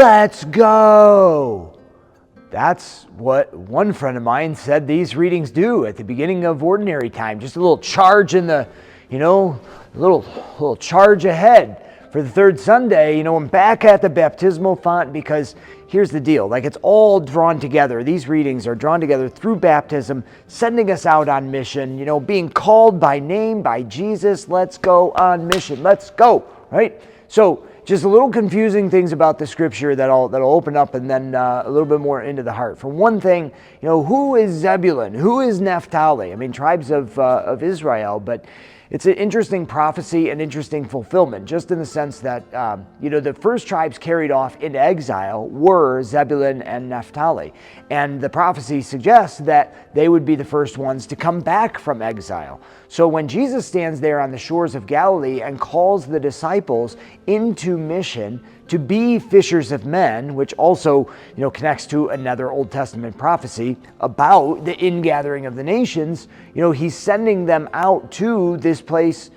let's go. That's what one friend of mine said these readings do at the beginning of ordinary time. Just a little charge in the, a little charge ahead for the third Sunday. I'm back at the baptismal font, because here's the deal. Like, it's all drawn together. These readings are drawn together through baptism, sending us out on mission, being called by name by Jesus. Let's go on mission. Let's go, right? So just a little confusing things about the scripture that'll open up, and then a little bit more into the heart. For one thing, who is Zebulun? Who is Naphtali? I mean, tribes of Israel, but it's an interesting prophecy and interesting fulfillment, just in the sense that, the first tribes carried off into exile were Zebulun and Naphtali. And the prophecy suggests that they would be the first ones to come back from exile. So when Jesus stands there on the shores of Galilee and calls the disciples into mission to be fishers of men, which also, connects to another Old Testament prophecy about the ingathering of the nations, he's sending them out to these places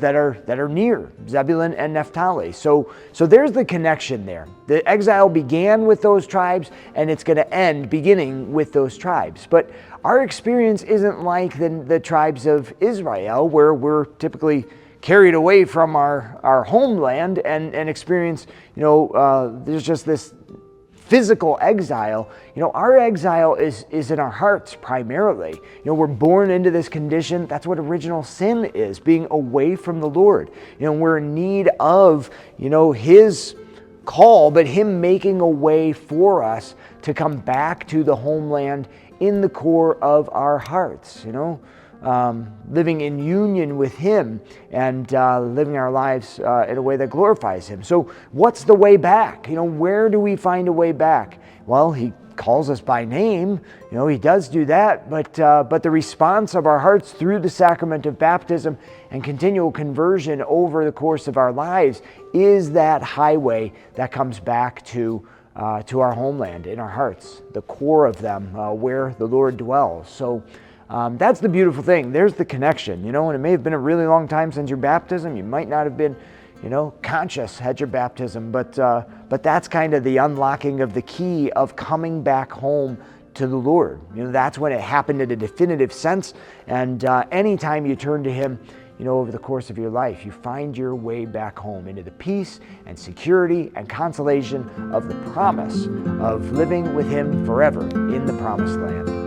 that are near Zebulun and Naphtali. So there's the connection there. The exile began with those tribes, and it's going to end beginning with those tribes. But our experience isn't like the tribes of Israel, where we're typically carried away from our homeland and experience, there's just this physical exile. Our exile is in our hearts primarily. We're born into this condition. That's what original sin is, being away from the Lord. We're in need of, His call, but Him making a way for us to come back to the homeland in the core of our hearts, living in union with Him and living our lives in a way that glorifies Him. So what's the way back? Where do we find a way back? Well, He calls us by name. He does do that, but the response of our hearts through the sacrament of baptism and continual conversion over the course of our lives is that highway that comes back to our homeland in our hearts, the core of them, where the Lord dwells. So that's the beautiful thing. There's the connection, and it may have been a really long time since your baptism. You might not have been, conscious at your baptism, but that's kind of the unlocking of the key of coming back home to the Lord. That's when it happened in a definitive sense. And anytime you turn to Him, over the course of your life, you find your way back home into the peace and security and consolation of the promise of living with Him forever in the promised land.